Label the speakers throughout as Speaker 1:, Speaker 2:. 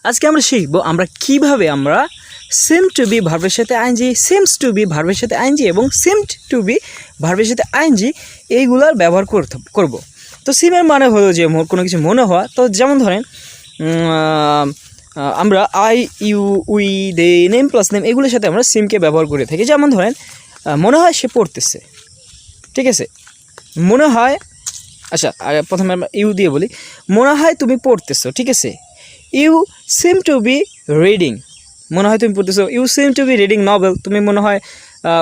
Speaker 1: আজকে আমরা শিখব আমরা কিভাবে আমরা সেম টু বি ভার্বের সাথে আইএনজি, সেমস টু বি ভার্বের সাথে আইএনজি এবং সেমড টু বি ভার্বের সাথে আইএনজি এইগুলার ব্যবহার করব। তো সিমের মানে হলো যে কোনো কিছু মনে হওয়া। তো যেমন ধরেন আমরা I, you, we, they, name plus name এগুলোর সাথে আমরা সিমকে ব্যবহার করে থাকি। যেমন ধরেন মনে হয় সে পড়তেছে, ঠিক আছে, মনে হয়। আচ্ছা, প্রথমে আমরা ইউ দিয়ে বলি, মনে হয় তুমি পড়তেছো, ঠিক আছে। You seem to be reading, মনে হয় তুমি পড়তেছো। You seem to be reading novel, তুমি মনে হয়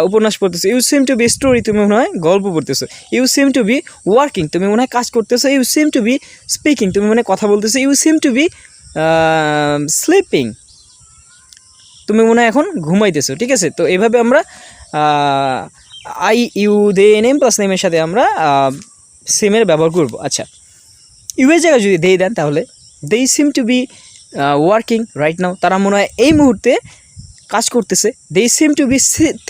Speaker 1: উপন্যাস পড়তেছো। You seem to be story, তুমি মনে হয় গল্প পড়তেছো। You seem to be working, তুমি মনে হয় কাজ করতেছো। You seem to be speaking, তুমি মনে হয় কথা বলতেছো। You seem to be sleeping, তুমি মনে হয় এখন ঘুমাইতেছো, ঠিক আছে। তো এইভাবে আমরা I, you, they, name plus নেমের সাথে আমরা সিমের ব্যবহার করব। আচ্ছা, ইউ এর জায়গায় যদি দে দেন তাহলে they seem to be working right now, তারা মনে হয় এই মুহূর্তে কাজ করতেছে। They seem to be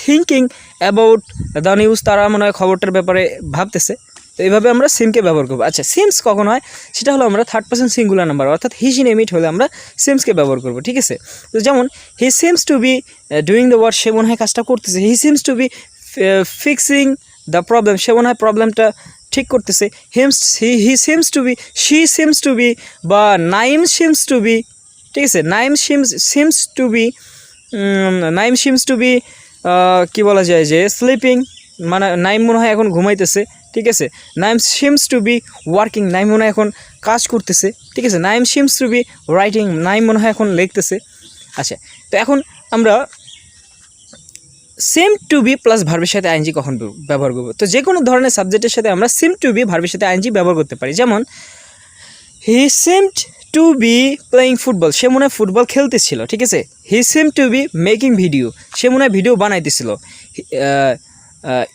Speaker 1: thinking about the news, তারা মনে হয় খবরটার ব্যাপারে ভাবতেছে। তো এইভাবে আমরা সিমকে ব্যবহার করবো। আচ্ছা, সিমস কখন হয় সেটা হলো আমরা থার্ড পারসন সিঙ্গুলার নাম্বার অর্থাৎ হি সি নেম ইট হলে আমরা সিমসকে ব্যবহার করবো, ঠিক আছে। তো যেমন he seems to be doing the work, সে মনে হয় কাজটা করতেছে। He seems to be fixing the problem, সে মনে হয় প্রবলেমটা ঠিক করতেছে। He seems to be, she seems to be, বা নাইম সিমস টু বি, ঠিক আছে। Naim seems to be, Naim seems to be কী বলা যায় যে স্লিপিং, মানে নাইম মনে হয় এখন ঘুমাইতেছে, ঠিক আছে। Naim seems to be working, Naim মনে হয় এখন কাজ করতেছে, ঠিক আছে। Naim seems to be writing, Naim মনে হয় এখন লিখতেছে। আচ্ছা, তো এখন আমরা সেম টু বি প্লাস ভার্বের সাথে আইএনজি কখন ব্যবহার করব। তো যে কোনো ধরনের সাবজেক্টের সাথে আমরা সেম টু বি ভার্বের সাথে আইএনজি ব্যবহার করতে পারি। যেমন he seemed to be playing football, সে মনে হয় ফুটবল খেলতেছিল, ঠিক আছে। He seem to be making video, সে মনে হয় ভিডিও বানাইতেছিল।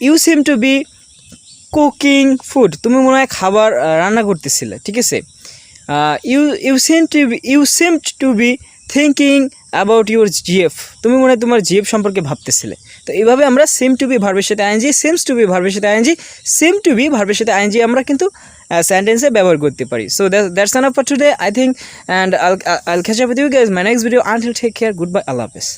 Speaker 1: You seem to be cooking food, তুমি মনে হয় খাবার রান্না করতেছিলে, ঠিক আছে। You seem to be thinking about your GF, তুমি মনে হয় তোমার জিএফ সম্পর্কে ভাবতেছিলে। তো এইভাবে আমরা সেম টু বি ভার্বের সাথে আইএনজি, সেমস টু বি ভার্বের সাথে আইএনজি, সেম টু বি ভার্বের সাথে আইএনজি আমরা কিন্তু সেন্টেন্সে ব্যবহার করতে পারি। So that's enough for today I think, and I'll catch up with you guys my next video. Until take care, good bye, আল্লাহ হাফেজ।